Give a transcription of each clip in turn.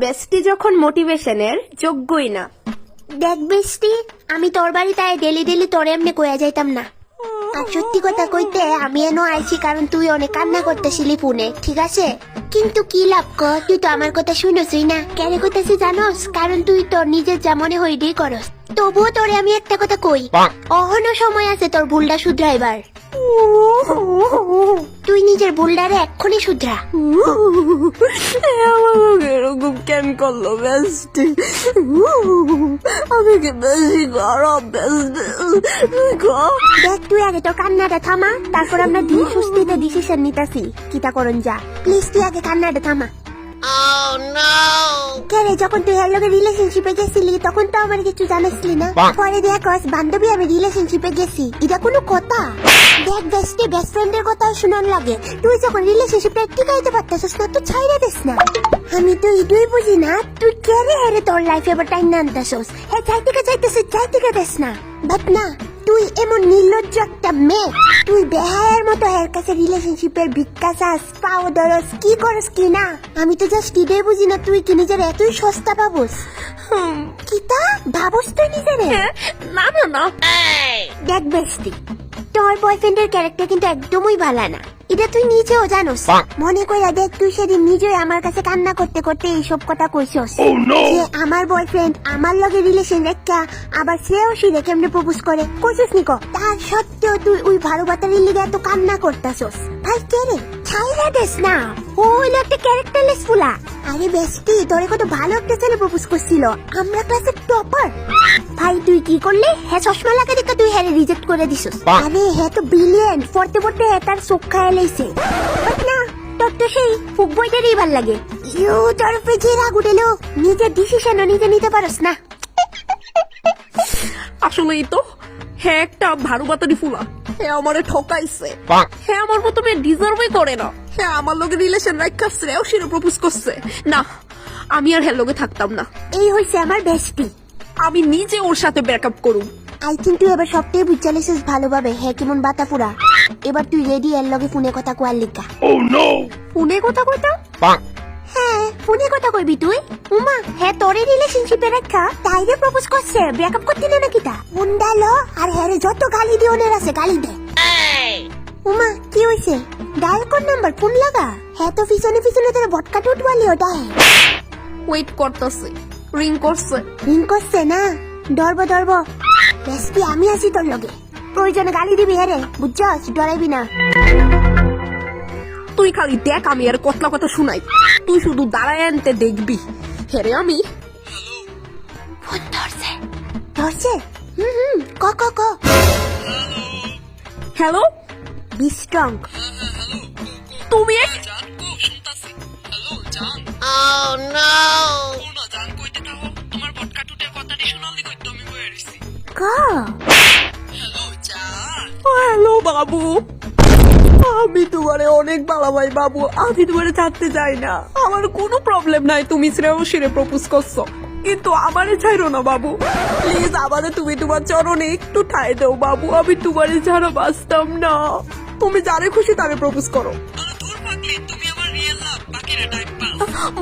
বেস্টি যখন মোটিভেশনের যোগ্যই না। দেখ বেস্টি, আমি তোর বাড়িতে ডেলি ডেলি তোরে এমনি কইয়া যাইতাম না। আর সত্যি কথা কইতে আমি এনো আইছি কারণ তুই অনেক কান্না করতেছিলি ফোনে, ঠিক আছে? কিন্তু কি লাভ কর, তুই তো আমার কথা শুনছই না। কেন কইতাছি জানোস? কারণ তুই তোর নিজের যা মনে হইডি করস। তবুও তোরে আমি একটা কথা কই, অহনো সময় আছে তোর ভুলটা শুধরাইবার। তুই নিজের ভুলটারে এক্ষুনি শুধরা। এরকম কেন করলো বেস্টি? আমি কি বেশি খারাপ বেস্টি? দেখ তুই আগে তোর কান্নাটা থামা, তারপর আমরা ধীর সুস্থিতে ডিসিশন নিতাছি কিতা করন যা। প্লিজ তুই আগে কান্নাটা থামা। কেরে যখন তুই এর লগে রিলেশনশিপে গেছিলি তখন তো আমার কিছু জানাসলি না। পরে দেখস বান্ধবী আমি রিলেশনশিপে গেছি, এটা কোনো কথা? দেখ বেস্টি, বেস্ট ফ্রেন্ডের কথা শুনান লাগে। তুই যখন রিলেশনশিপে টিকাইতে পারতেছিস না তো ছাইরা দিস না। আমি তো ইডুই বুঝি না তুই কেরে হেরে তোর লাইফে এবার টাইম না আনতেছস। হ্যাঁ চাইতে দিস না। বাট না, তুই এমন নির্লজ্জ একটা মেয়ে। তুই বেহায়ের মতো এর কাছে রিলেশনশিপের ভিক্ষা চাস, পাও ধরস, কি করস কি না। আমি তো জাস্ট ইডুই বুঝি না তুই কি নিজের এতই সস্তা ভাবস। কিতা ভাবস তুই নিজেরে? না না না, দেখ বেস্টি, তোর বয়ফ্রেন্ডের ক্যারেক্টার কিন্তু একদমই ভালো না, এটা তুই নিজেও জানোস। মনে কইরা দেখ, তুই সেদিন নিজেই আমার কাছে কান্না করতে করতে এইসব কথা কইছস যে আমার বয়ফ্রেন্ড আমার লগে রিলেশন রেখা আবার সেও সিরে কেমনে প্রপোজ করে কইছস নিকো। তার সত্ত্বেও তুই ওই ভালো বাতারির লিগে এত কান্না করতাছস। ভাই কে রে, ছাইরা দেস না, ও হইলো একটা ক্যারেক্টারলেস ফুলা। আরে বেস্টি, তোরে কত ভালো একটা ছেলে প্রপোজ করছিল, আমরা ক্লাসের টপার। ভাই তুই কি করলি? হ্যাঁ চশমা লাগা দেখে তুই হ্যাঁ রিজেক্ট করে দিছস। আরে হ্যাঁ তো ব্রিলিয়েন্ট, পড়তে পড়তে তার চোখ খায় লাইছে। বাট না, তোর তো সেই ফুক বইটারই ভাল লাগে। ইউ তোর পেজে রাগ উঠেলো, নিজের ডিসিশনও নিজে নিতে পারস না। আসলেই তো হ্যাঁ একটা ভারু বাতারি ফুলা। হ্যাঁ আমারে ঠকাইছে। হ্যাঁ আমার মতো মেয়ে ডিজার্ভই করে না। হ্যাঁ আমার লগে রিলেশন রাখা শ্রেয় সিরে প্রপোজ করছে। না, আমি আর হ্যাঁ লগে থাকতাম না। এই হইছে আমার বেস্টি। আমি নিজে ওর সাথে ব্রেকআপ করুম। আই থিঙ্ক তুই এবার সবটাই বুঝালিস ভালোভাবে। হ্যাঁ কেমন বাতাপুরা। এবার তুই রেডি এর লগে ফোনে কথা কোয়ার লিখা। ফোনে কথা কইতা? হ্যাঁ ফোনে কথা কইবি তুই। উমা হ্যাঁ তোরে রিলেশনশিপে রাখা তাইরে প্রপোজ করছে, ব্রেকআপ করতে না নাকি তা? ফোন ডালো আর হ্যাঁ যত গালি দিওনের আছে গালি দে। উমা কি হইছে? ডায়াল কোন নাম্বার ফোন লাগা। হ্যাঁ তো পিছনে পিছনে তোর ভটকা টুটবালি ওটা। ওয়েট করতেছে, রিং করছে। রিং করছে না, ডরব বেস্টি আমি আছি তোর লগে, প্রয়োজনে গালি দিবি হ্যাঁ রে, বুঝছস? ডরাইবি না। তুই খালি দেখ, আমি আর কতলা কথা শুনাই, তুই শুধু দাঁড়ায় আনতে দেখবি। হেরে আমি ফোন ধরছে। ক ক ক। Hello, be strong. তুমি ক। হ্যালো বাবু, আমি তোমারে অনেক ভালোবাসি বাবু, আমি তোমারে ছাড়তে চাই না। আমার কোনো প্রবলেম নাই, তুমি শ্রেয় সিরে প্রপোজ করছো, কিন্তু আমারে ছাইরো না বাবু। প্লিজ আমারে তুমি তোমার চরণে একটু ঠাই দাও বাবু, আমি তোমারে ছাড়া বাঁচতাম না। তুমি যারে খুশি তারে প্রপোজ করো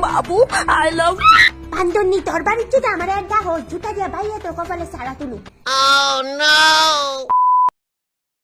বাবু। আই লাভ পান্তনি তোর বাড়ির জুতা আমার একটা জুতা দিয়া ভাইয়া তোর কপালে সারা তুলু।